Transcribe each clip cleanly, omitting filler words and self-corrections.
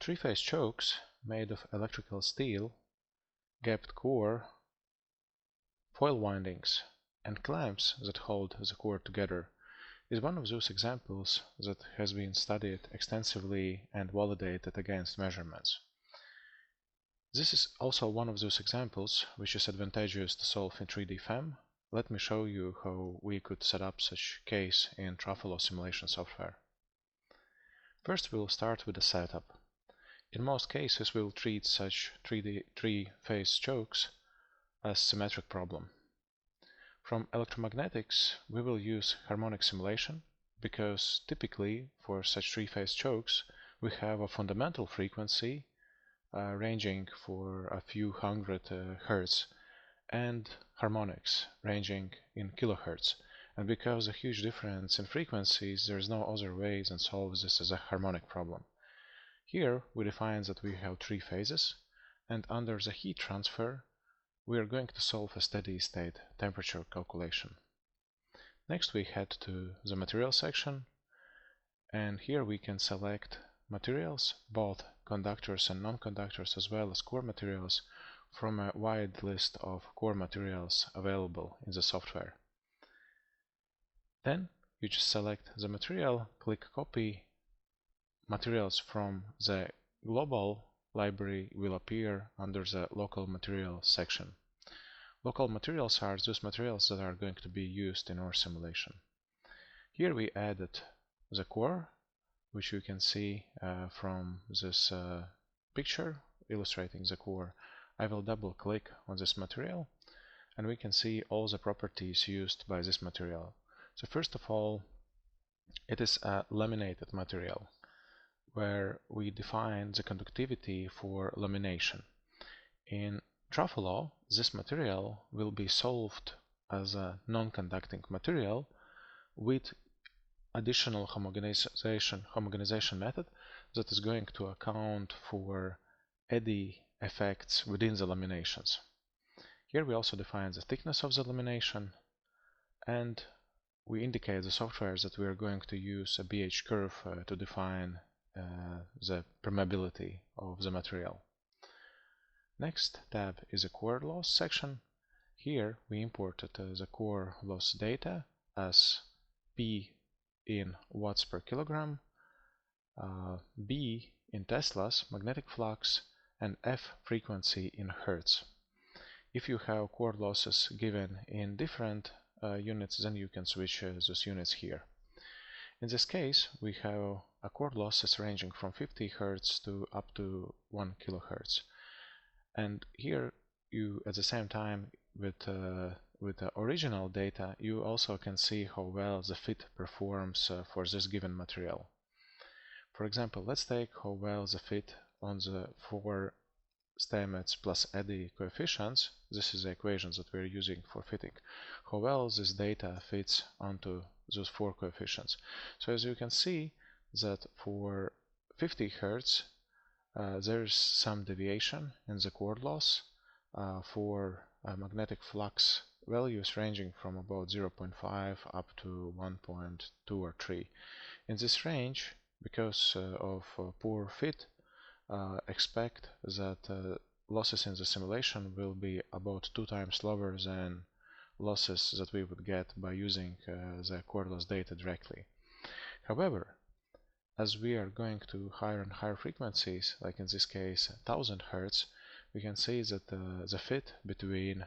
Three-phase chokes made of electrical steel, gapped core, foil windings, and clamps that hold the core together is one of those examples that has been studied extensively and validated against measurements. This is also one of those examples which is advantageous to solve in 3D FEM. Let me show you how we could set up such case in TRAFOLO simulation software. First we will start with the setup. In most cases we will treat such three-phase chokes as symmetric problem. From electromagnetics we will use harmonic simulation because typically for such three-phase chokes we have a fundamental frequency ranging for a few hundred hertz and harmonics ranging in kilohertz, and because of a huge difference in frequencies there is no other way than solve this as a harmonic problem. Here we define that we have three phases, and under the heat transfer we are going to solve a steady state temperature calculation. Next we head to the material section, and here we can select materials, both conductors and non-conductors, as well as core materials from a wide list of core materials available in the software. Then you just select the material, click copy. Materials from the global library will appear under the local material section. Local materials are those materials that are going to be used in our simulation. Here we added the core, which you can see from this picture illustrating the core. I will double click on this material and we can see all the properties used by this material. So first of all, it is a laminated material where we define the conductivity for lamination. In TRAFOLO, this material will be solved as a non-conducting material with additional homogenization method that is going to account for eddy effects within the laminations. Here we also define the thickness of the lamination, and we indicate the software that we are going to use a BH curve to define the permeability of the material. Next tab is the core loss section. Here we imported the core loss data as P in watts per kilogram, B in Teslas, magnetic flux, and F frequency in hertz. If you have core losses given in different units, then you can switch those units here. In this case, we have a core losses ranging from 50 Hz to up to 1 kHz. And here you, at the same time, with the original data, you also can see how well the fit performs for this given material. For example, let's take how well the fit on the 4 Steinmetz plus eddy coefficients. This is the equations that we're using for fitting. How well this data fits onto those 4 coefficients. So as you can see that for 50 Hz there's some deviation in the core loss for magnetic flux values ranging from about 0.5 up to 1.2 or 3. In this range, because of poor fit, expect that losses in the simulation will be about 2 times lower than losses that we would get by using the core loss data directly. However, as we are going to higher and higher frequencies, like in this case 1000 Hz, we can see that the fit between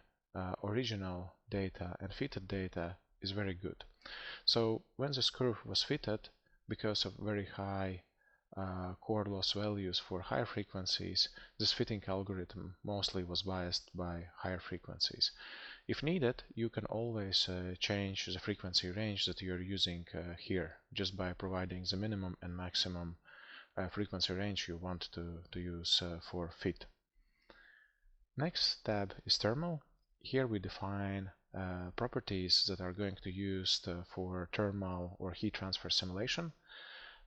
original data and fitted data is very good. So when this curve was fitted, because of very high core loss values for higher frequencies, this fitting algorithm mostly was biased by higher frequencies. If needed, you can always change the frequency range that you're using here, just by providing the minimum and maximum frequency range you want to use for fit. Next tab is thermal. Here we define properties that are going to be used for thermal or heat transfer simulation.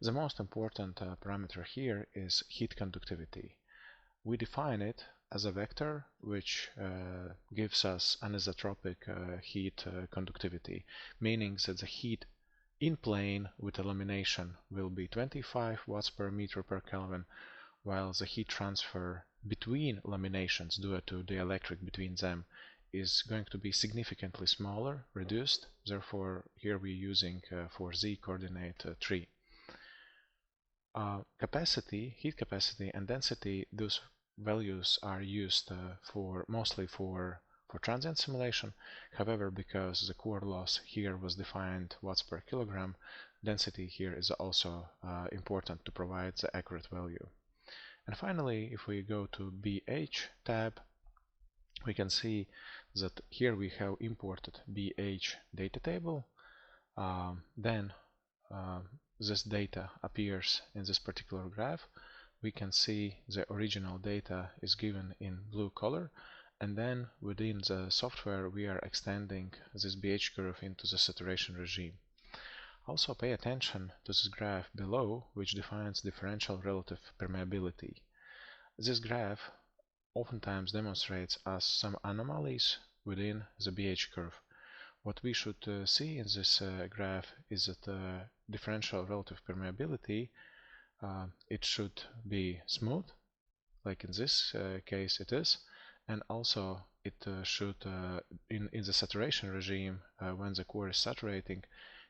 The most important parameter here is heat conductivity. We define it as a vector which gives us anisotropic heat conductivity, meaning that the heat in plane with elimination will be 25 watts per meter per Kelvin, while the heat transfer between laminations due to dielectric between them is going to be significantly smaller, reduced. Therefore, here we're using for z coordinate 3. Capacity, heat capacity, and density, those values are used mostly for transient simulation. However, because the core loss here was defined watts per kilogram, density here is also important to provide the accurate value. And finally, if we go to BH tab, we can see that here we have imported BH data table. Then this data appears in this particular graph. We can see the original data is given in blue color, and then within the software we are extending this BH curve into the saturation regime. Also pay attention to this graph below, which defines differential relative permeability. This graph oftentimes demonstrates us some anomalies within the BH curve. What we should see in this graph is that differential relative permeability, it should be smooth, like in this case it is, and also it should, in the saturation regime, when the core is saturating,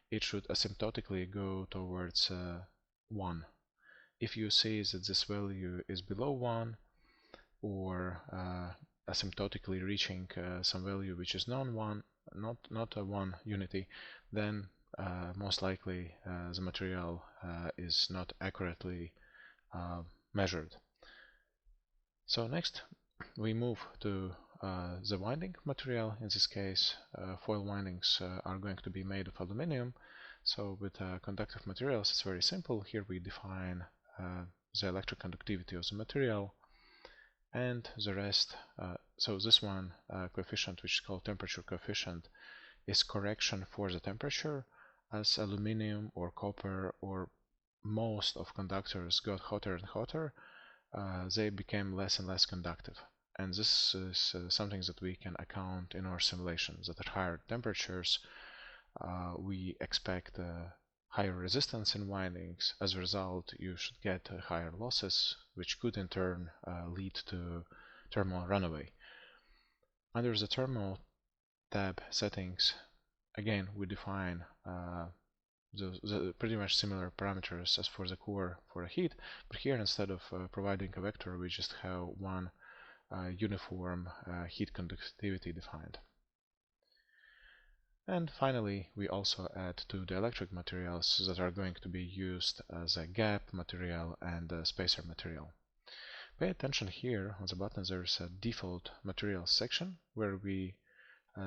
it should asymptotically go towards 1. If you see that this value is below 1, or asymptotically reaching some value which is non-1, not a 1 unity, then most likely the material is not accurately measured. So next we move to the winding material. In this case, foil windings are going to be made of aluminum. So with conductive materials it's very simple. Here we define the electric conductivity of the material, and the rest, so this one coefficient, which is called temperature coefficient, is correction for the temperature. As aluminum or copper or most of conductors got hotter and hotter, they became less and less conductive. And this is something that we can account in our simulations, that at higher temperatures we expect higher resistance in windings. As a result, you should get higher losses, which could in turn lead to thermal runaway. Under the thermal tab settings, again we define the pretty much similar parameters as for the core for heat, but here instead of providing a vector, we just have one uniform heat conductivity defined. And finally, we also add two dielectric materials that are going to be used as a gap material and a spacer material. Pay attention here on the button. There is a default materials section where we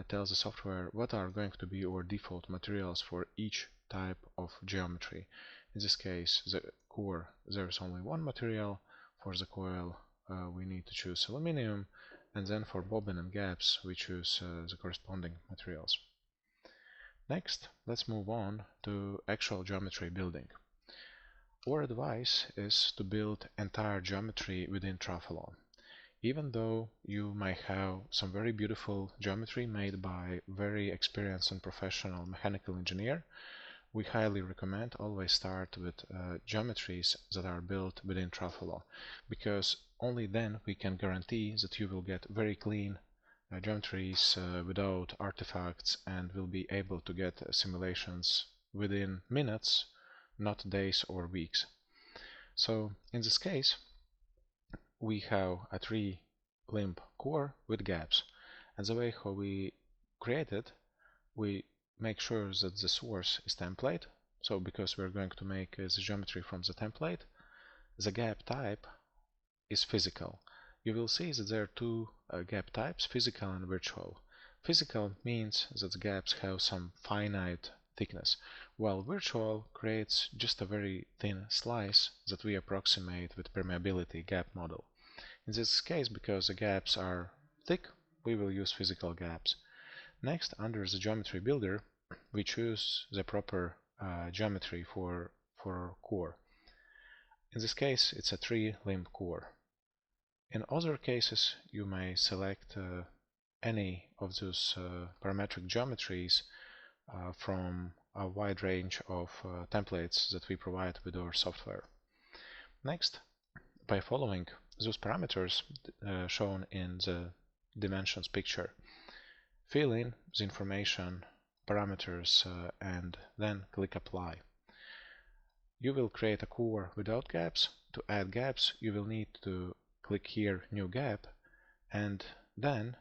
tell the software what are going to be our default materials for each type of geometry. In this case, the core, there is only one material. For the coil, we need to choose aluminum, and then for bobbin and gaps, we choose the corresponding materials. Next, let's move on to actual geometry building. Our advice is to build entire geometry within TRAFOLO. Even though you might have some very beautiful geometry made by very experienced and professional mechanical engineer, we highly recommend always start with geometries that are built within TRAFOLO, because only then we can guarantee that you will get very clean geometries without artifacts, and will be able to get simulations within minutes, not days or weeks. So in this case, we have a 3-limb core with gaps, and the way how we create it, we make sure that the source is template. So because we're going to make the geometry from the template, the gap type is physical. You will see that there are two gap types, physical and virtual. Physical means that the gaps have some finite thickness, while virtual creates just a very thin slice that we approximate with permeability gap model. In this case, because the gaps are thick, we will use physical gaps. Next, under the geometry builder, we choose the proper geometry for core. In this case, it's a 3-limb core. In other cases, you may select any of those parametric geometries from a wide range of templates that we provide with our software. Next, by following those parameters shown in the dimensions picture. Fill in the information, parameters, and then click apply. You will create a core without gaps. To add gaps, you will need to click here new gap and then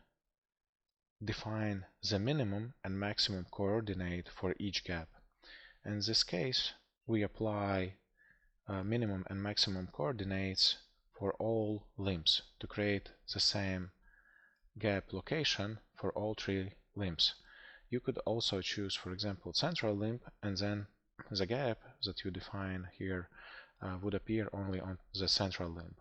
define the minimum and maximum coordinate for each gap. In this case, we apply minimum and maximum coordinates for all limbs to create the same gap location for all 3 limbs. You could also choose, for example, central limb, and then the gap that you define here would appear only on the central limb.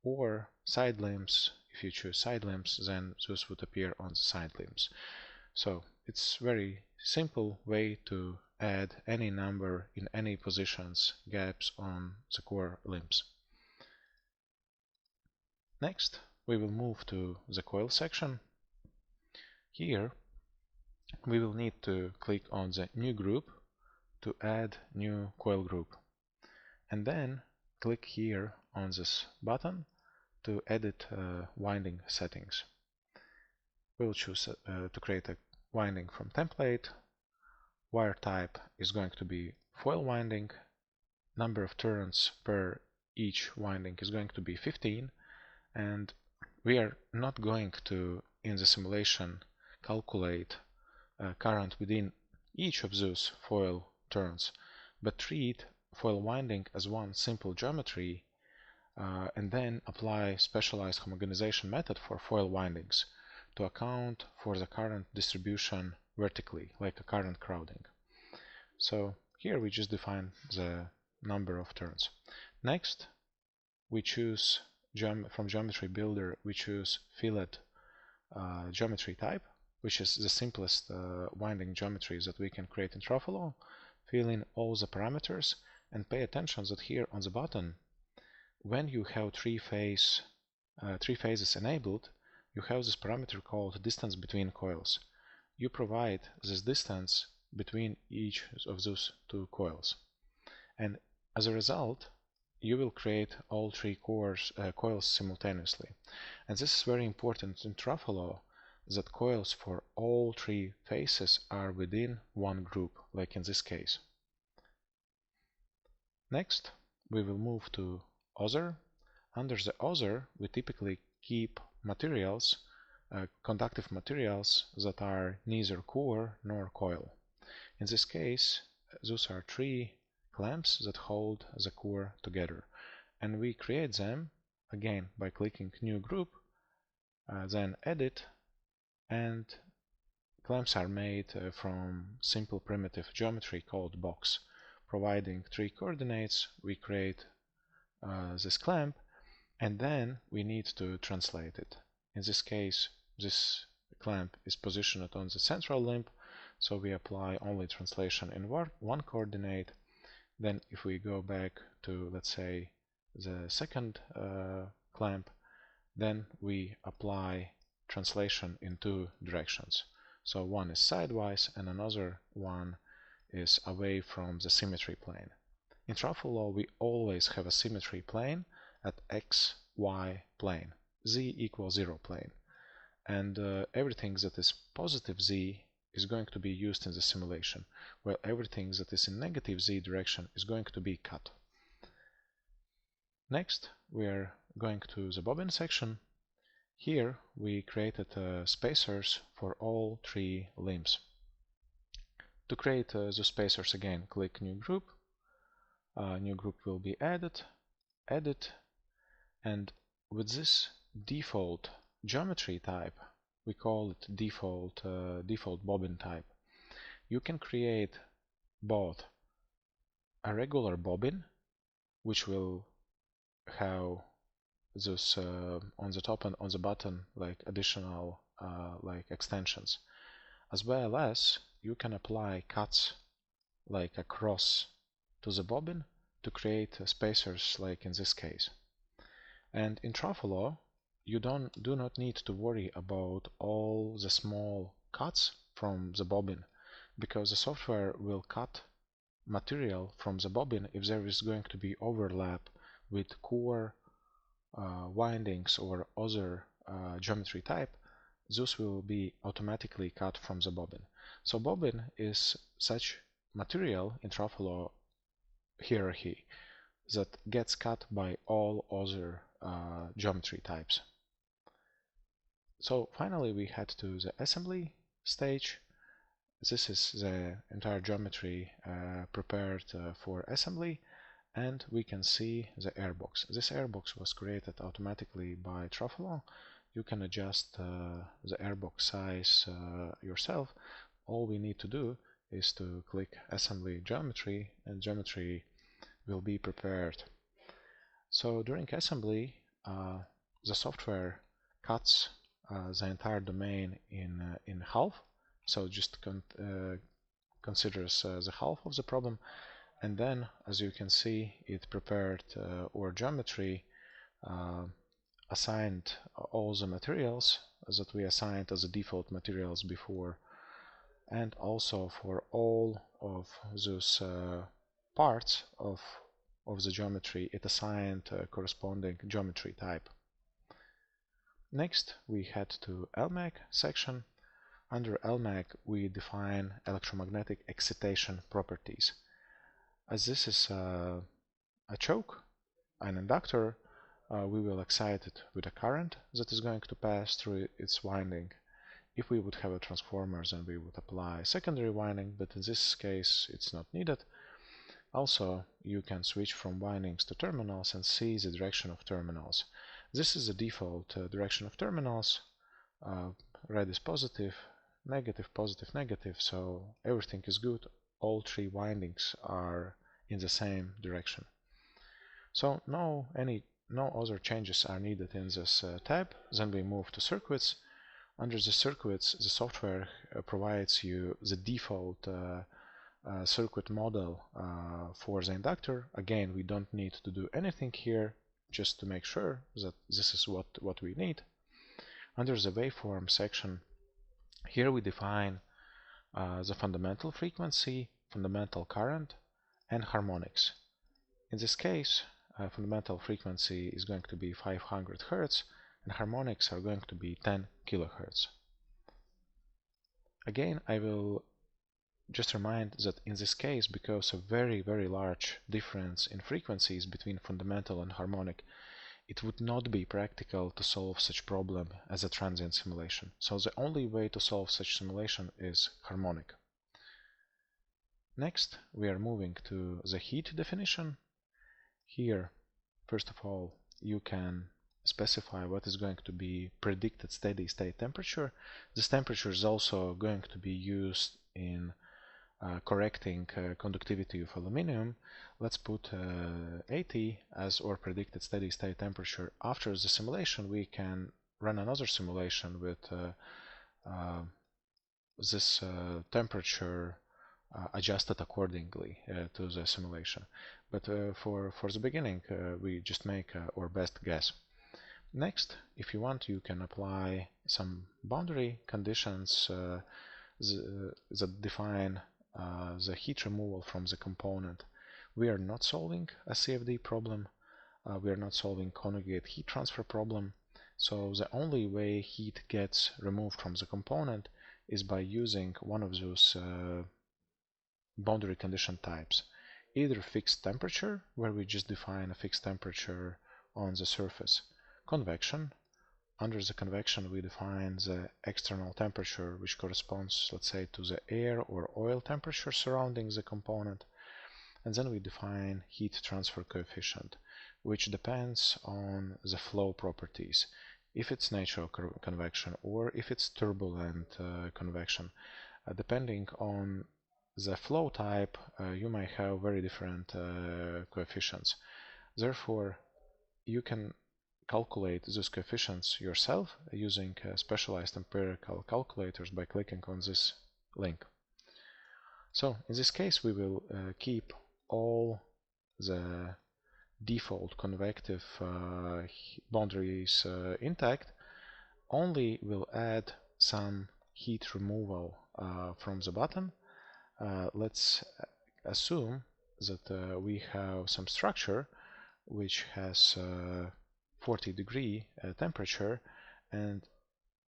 Or side limbs, if you choose side limbs, then those would appear on the side limbs. So it's very simple way to add any number in any positions gaps on the core limbs. Next, we will move to the coil section. Here we will need to click on the new group to add new coil group, and then click here on this button to edit winding settings. We will choose to create a winding from template. Wire type is going to be foil winding. Number of turns per each winding is going to be 15, and we are not going to, in the simulation, calculate current within each of those foil turns, but treat foil winding as one simple geometry and then apply specialized homogenization method for foil windings to account for the current distribution vertically, like a current crowding. So here we just define the number of turns. Next, we choose from geometry builder, we choose fillet geometry type, which is the simplest winding geometry that we can create in TRAFOLO. Fill in all the parameters and pay attention that here on the button, when you have three phases enabled, you have this parameter called distance between coils. You provide this distance between each of those 2 coils, and as a result you will create all 3 coils simultaneously. And this is very important in TRAFOLO, that coils for all 3 phases are within one group, like in this case. Next, we will move to other. Under the other, we typically keep materials, conductive materials that are neither core nor coil. In this case, those are 3 clamps that hold the core together, and we create them again by clicking new group, then edit, and clamps are made from simple primitive geometry called box. Providing 3 coordinates, we create this clamp, and then we need to translate it. In this case, this clamp is positioned on the central limb, so we apply only translation in one coordinate. Then if we go back to, let's say, the second clamp, then we apply translation in 2 directions. So one is sidewise and another one is away from the symmetry plane. In TRAFOLO we always have a symmetry plane at x, y plane, z equals 0 plane, and everything that is positive z is going to be used in the simulation, while everything that is in negative z direction is going to be cut. Next, we are going to the bobbin section. Here we created spacers for all 3 limbs. To create the spacers, again click new group. New group will be added, edit, and with this default geometry type, we call it default bobbin type, you can create both a regular bobbin, which will have this on the top and on the bottom like additional like extensions, as well as you can apply cuts like across to the bobbin to create spacers like in this case. And in TRAFOLO you do not need to worry about all the small cuts from the bobbin, because the software will cut material from the bobbin if there is going to be overlap with core windings or other geometry type, those will be automatically cut from the bobbin. So bobbin is such material in TRAFOLO hierarchy that gets cut by all other geometry types. So finally we head to the assembly stage. This is the entire geometry prepared for assembly, and we can see the airbox. This airbox was created automatically by TRAFOLO. You can adjust the airbox size yourself. All we need to do is to click assembly geometry, and geometry will be prepared. So during assembly, the software cuts the entire domain in half. So just considers the half of the problem, and then, as you can see, it prepared our geometry, assigned all the materials that we assigned as the default materials before, and also for all of those parts of the geometry, it assigned a corresponding geometry type. Next, we head to LMAG section. Under LMAG, we define electromagnetic excitation properties. As this is a choke, an inductor, we will excite it with a current that is going to pass through its winding. If we would have a transformer, then we would apply secondary winding, but in this case it's not needed. Also, you can switch from windings to terminals and see the direction of terminals. This is the default direction of terminals. Red is positive, negative, positive, negative, so everything is good. All three windings are in the same direction. So no other changes are needed in this tab. Then we move to circuits. Under the circuits, the software provides you the default circuit model for the inductor. Again, we don't need to do anything here, just to make sure that this is what we need. Under the waveform section, here we define the fundamental frequency, fundamental current, and harmonics. In this case, fundamental frequency is going to be 500 Hz, and harmonics are going to be 10 kHz. Again, I will just remind that in this case, because of very large difference in frequencies between fundamental and harmonic, it would not be practical to solve such problem as a transient simulation. So the only way to solve such simulation is harmonic. Next, we are moving to the heat definition. Here, first of all, you can specify what is going to be predicted steady state temperature. This temperature is also going to be used in correcting conductivity of aluminum. Let's put 80 as our predicted steady state temperature. After the simulation, we can run another simulation with this temperature adjusted accordingly to the simulation. But for the beginning, we just make our best guess. Next, if you want, you can apply some boundary conditions that define the heat removal from the component. We are not solving a CFD problem. We are not solving conjugate heat transfer problem. So the only way heat gets removed from the component is by using one of those boundary condition types. Either fixed temperature, where we just define a fixed temperature on the surface. Convection. Under the convection, we define the external temperature, which corresponds, let's say, to the air or oil temperature surrounding the component. And then we define heat transfer coefficient, which depends on the flow properties. If it's natural convection or if it's turbulent convection. Depending on the flow type, you may have very different coefficients. Therefore, you can calculate those coefficients yourself using specialized empirical calculators by clicking on this link. So in this case, we will keep all the default convective boundaries intact. Only will add some heat removal from the bottom. Let's assume that we have some structure which has 40-degree temperature and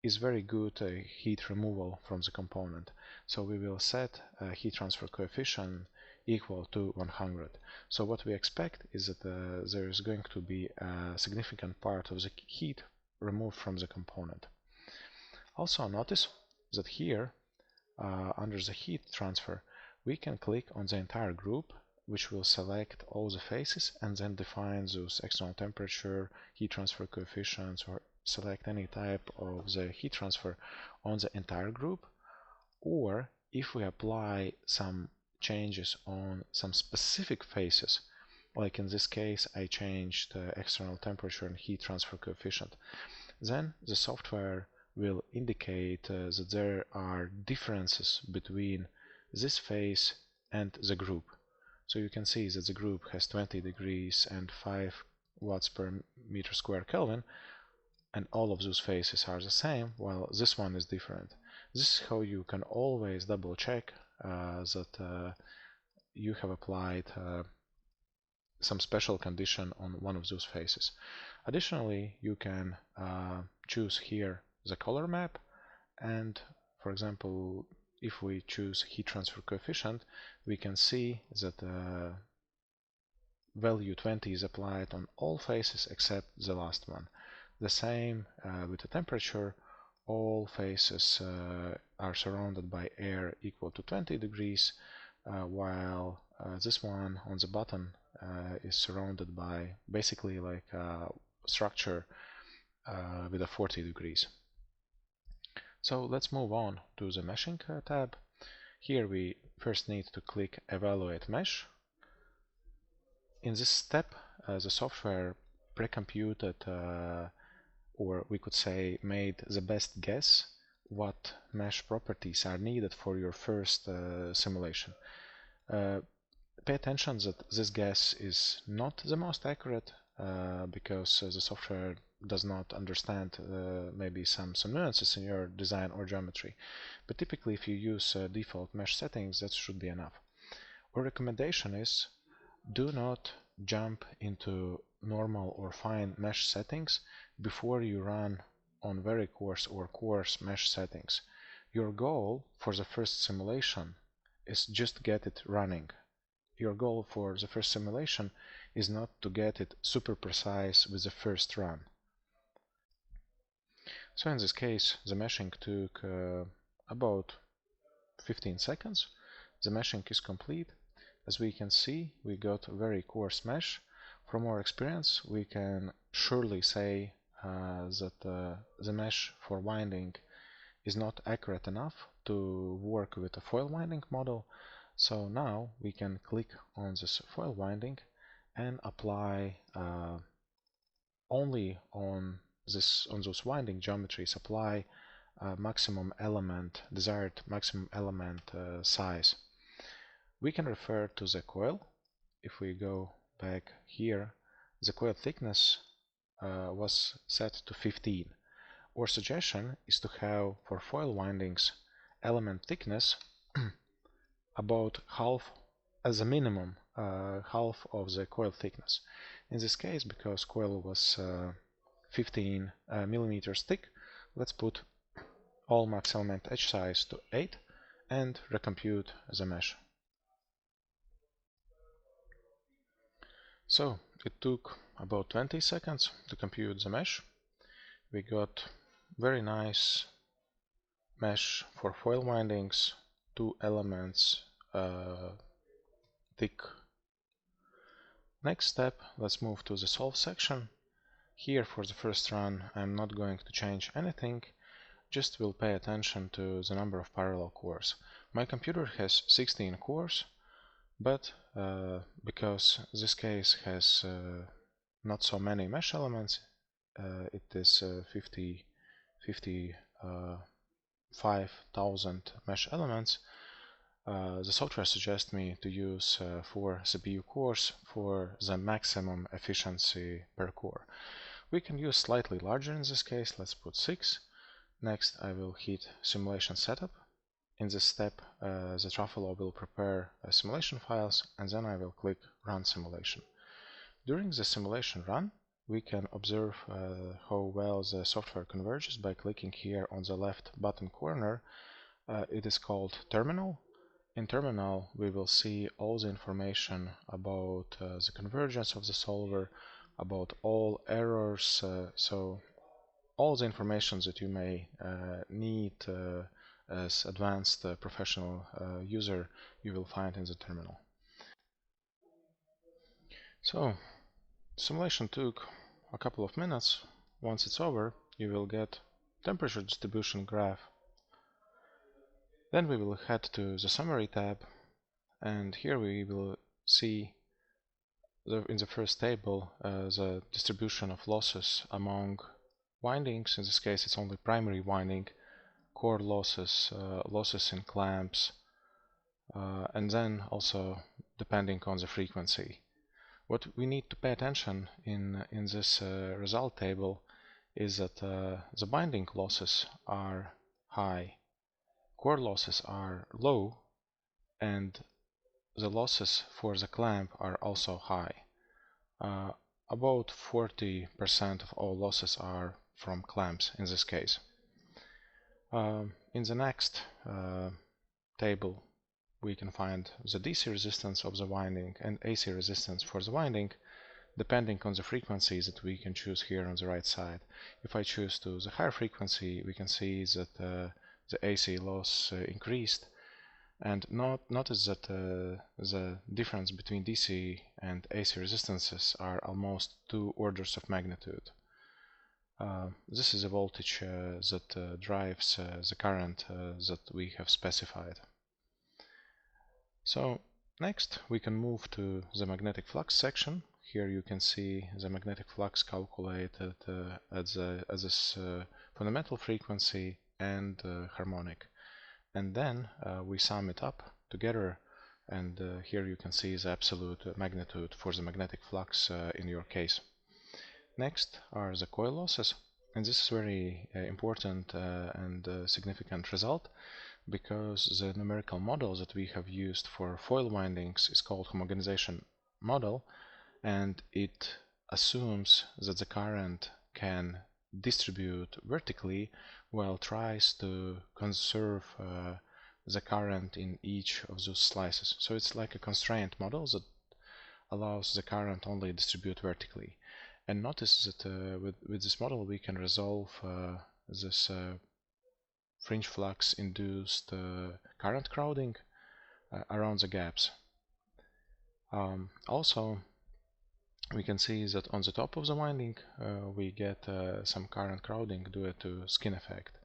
is very good heat removal from the component. So we will set heat transfer coefficient equal to 100. So what we expect is that there is going to be a significant part of the heat removed from the component. Also notice that here under the heat transfer we can click on the entire group, which will select all the faces and then define those external temperature, heat transfer coefficients, or select any type of the heat transfer on the entire group. Or if we apply some changes on some specific faces, like in this case I changed external temperature and heat transfer coefficient, then the software will indicate that there are differences between this face and the group. So you can see that the group has 20 degrees and 5 watts per meter square Kelvin, and all of those faces are the same, while this one is different. This is how you can always double check that you have applied some special condition on one of those faces. Additionally, you can choose here the color map, and for example, if we choose heat transfer coefficient, we can see that value 20 is applied on all faces except the last one. The same with the temperature. All faces are surrounded by air equal to 20 degrees, while this one on the bottom is surrounded by basically like a structure with a 40 degrees. So let's move on to the meshing tab. Here we first need to click Evaluate Mesh. In this step, the software pre-computed, or we could say made the best guess what mesh properties are needed for your first simulation. Pay attention that this guess is not the most accurate because the software does not understand maybe some nuances in your design or geometry. But typically if you use default mesh settings, that should be enough. Our recommendation is do not jump into normal or fine mesh settings before you run on very coarse or coarse mesh settings. Your goal for the first simulation is just get it running. Your goal for the first simulation is not to get it super precise with the first run. So in this case, the meshing took about 15 seconds. The meshing is complete. As we can see, we got a very coarse mesh. From our experience, we can surely say that the mesh for winding is not accurate enough to work with a foil winding model. So now we can click on this foil winding and apply only on those winding geometries, apply desired maximum element size. We can refer to the coil. If we go back here, the coil thickness was set to 15. Our suggestion is to have for foil windings element thickness about half, as a minimum, half of the coil thickness. In this case, because coil was 15 millimeters thick, let's put all max element edge size to 8 and recompute the mesh. So it took about 20 seconds to compute the mesh. We got very nice mesh for foil windings, 2 elements thick. Next step, let's move to the solve section. Here for the first run I'm not going to change anything, just will pay attention to the number of parallel cores. My computer has 16 cores, but because this case has not so many mesh elements, it is 55,000 mesh elements. The software suggests me to use 4 CPU cores for the maximum efficiency per core. We can use slightly larger in this case, let's put 6. Next I will hit simulation setup. In this step the TRAFOLO will prepare simulation files, and then I will click run simulation. During the simulation run we can observe how well the software converges by clicking here on the left bottom corner. It is called Terminal. In Terminal, we will see all the information about the convergence of the solver, about all errors, so all the information that you may need as advanced professional user, you will find in the terminal. So, simulation took a couple of minutes. Once it's over, you will get temperature distribution graph. Then we will head to the summary tab, and here we will see in the first table the distribution of losses among windings. In this case, it's only primary winding, core losses, losses in clamps, and then also depending on the frequency. What we need to pay attention in this result table is that the binding losses are high, core losses are low, and the losses for the clamp are also high. About 40% of all losses are from clamps in this case. In the next table, we can find the DC resistance of the winding and AC resistance for the winding, depending on the frequencies that we can choose here on the right side. If I choose to the higher frequency, we can see that the AC loss increased, and notice that the difference between DC and AC resistances are almost 2 orders of magnitude. This is a voltage that drives the current that we have specified. So next we can move to the magnetic flux section. Here you can see the magnetic flux calculated at this fundamental frequency and harmonic. And then we sum it up together, and here you can see the absolute magnitude for the magnetic flux in your case. Next are the coil losses, and this is very important and significant result, because the numerical model that we have used for foil windings is called homogenization model, and it assumes that the current can distribute vertically while tries to conserve the current in each of those slices. So it's like a constraint model that allows the current only distribute vertically. And notice that with this model we can resolve this fringe flux induced current crowding around the gaps. Also, we can see that on the top of the winding we get some current crowding due to skin effect.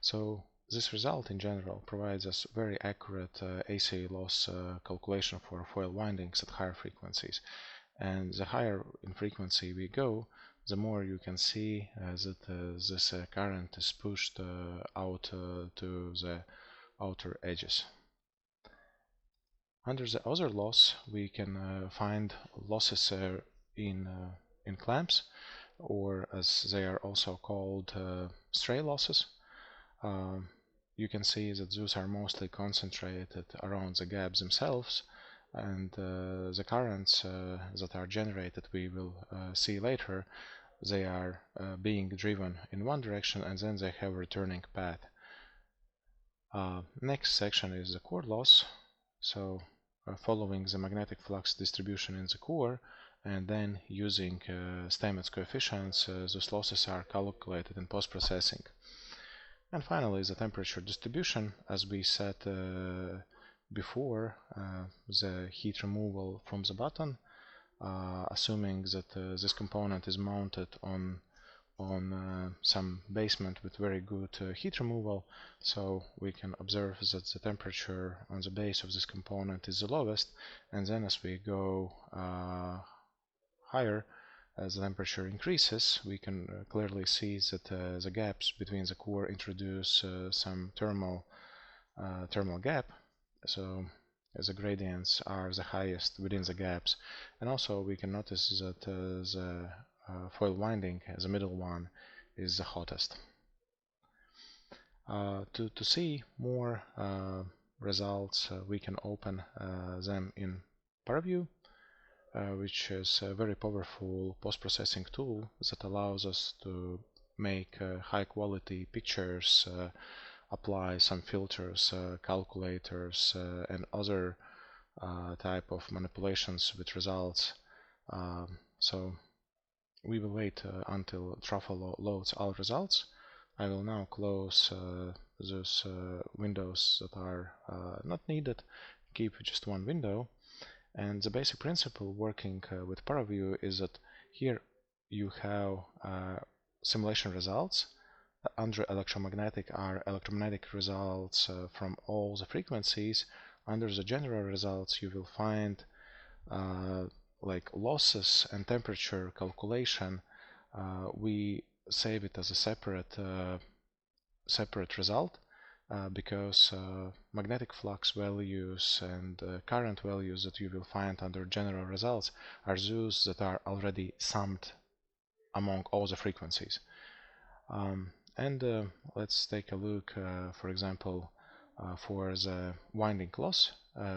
So this result in general provides us very accurate AC loss calculation for foil windings at higher frequencies. And the higher in frequency we go, the more you can see that this current is pushed out to the outer edges. Under the other loss, we can find losses in clamps, or as they are also called, stray losses. You can see that those are mostly concentrated around the gaps themselves, and the currents that are generated, we will see later, they are being driven in one direction and then they have a returning path. Next section is the core loss. So following the magnetic flux distribution in the core and then using Steinmetz coefficients, those losses are calculated in post-processing. And finally, the temperature distribution, as we said before, the heat removal from the button, assuming that this component is mounted on some basement with very good heat removal, so we can observe that the temperature on the base of this component is the lowest, and then as we go higher, as the temperature increases, we can clearly see that the gaps between the core introduce some thermal gap, so the gradients are the highest within the gaps. And also we can notice that the foil winding, the middle one, is the hottest. To see more results, we can open them in Paraview, which is a very powerful post-processing tool that allows us to make high quality pictures, apply some filters, calculators, and other type of manipulations with results. So we will wait until TRAFOLO loads our results. I will now close those windows that are not needed, keep just one window. And the basic principle working with Paraview is that here you have simulation results. Under electromagnetic are electromagnetic results from all the frequencies. Under the general results you will find like losses and temperature calculation. We save it as a separate result because magnetic flux values and current values that you will find under general results are those that are already summed among all the frequencies. Let's take a look, for example, for the winding loss.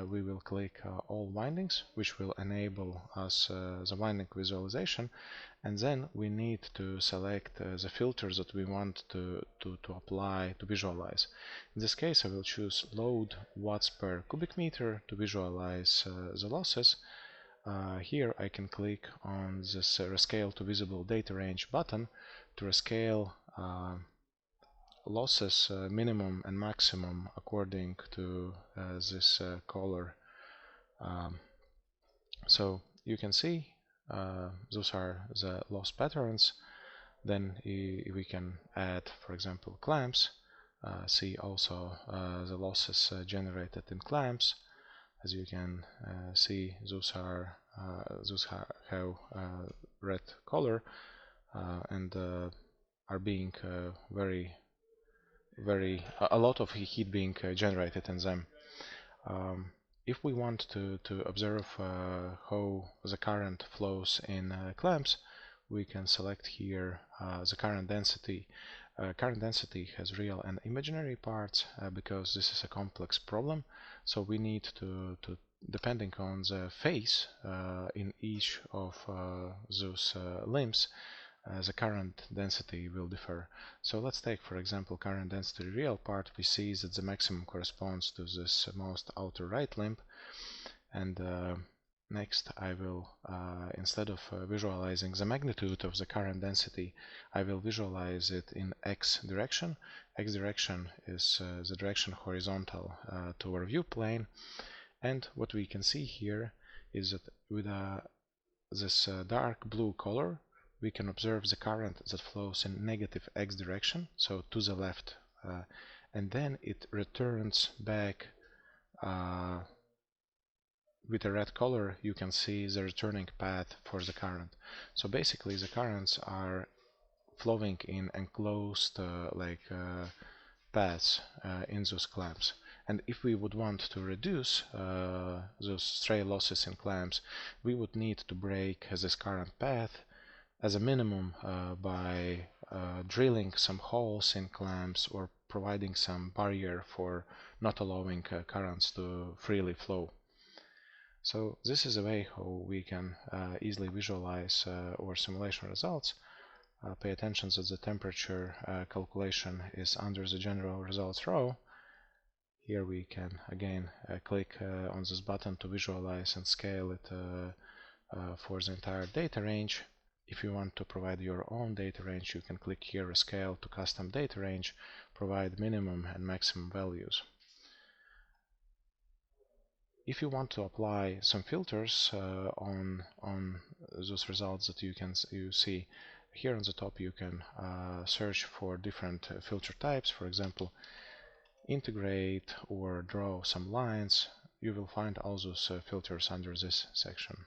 We will click all windings, which will enable us the winding visualization, and then we need to select the filters that we want to apply to visualize. In this case I will choose load watts per cubic meter to visualize the losses. Here I can click on this rescale to visible data range button to rescale losses minimum and maximum according to this color. So you can see those are the loss patterns. Then we can add, for example, clamps. See also the losses generated in clamps. As you can see, those have red color and are being a lot of heat being generated in them. If we want to observe how the current flows in clamps, we can select here the current density. Current density has real and imaginary parts because this is a complex problem. So we need to depending on the phase in each of those limbs, the current density will differ. So let's take, for example, current density real part. We see that the maximum corresponds to this most outer right limb, and next I will, instead of visualizing the magnitude of the current density, I will visualize it in x direction. X direction is the direction horizontal to our view plane, and what we can see here is that with this dark blue color we can observe the current that flows in negative x direction, so to the left, and then it returns back with a red color. You can see the returning path for the current. So basically the currents are flowing in enclosed paths in those clamps. And if we would want to reduce those stray losses in clamps, we would need to break this current path as a minimum by drilling some holes in clamps or providing some barrier for not allowing currents to freely flow. So this is a way how we can easily visualize our simulation results. Pay attention that the temperature calculation is under the general results row. Here we can again click on this button to visualize and scale it for the entire data range. If you want to provide your own data range, you can click here Scale to Custom Data Range, provide minimum and maximum values. If you want to apply some filters on those results that you see here on the top, you can search for different filter types. For example, integrate or draw some lines. You will find all those filters under this section.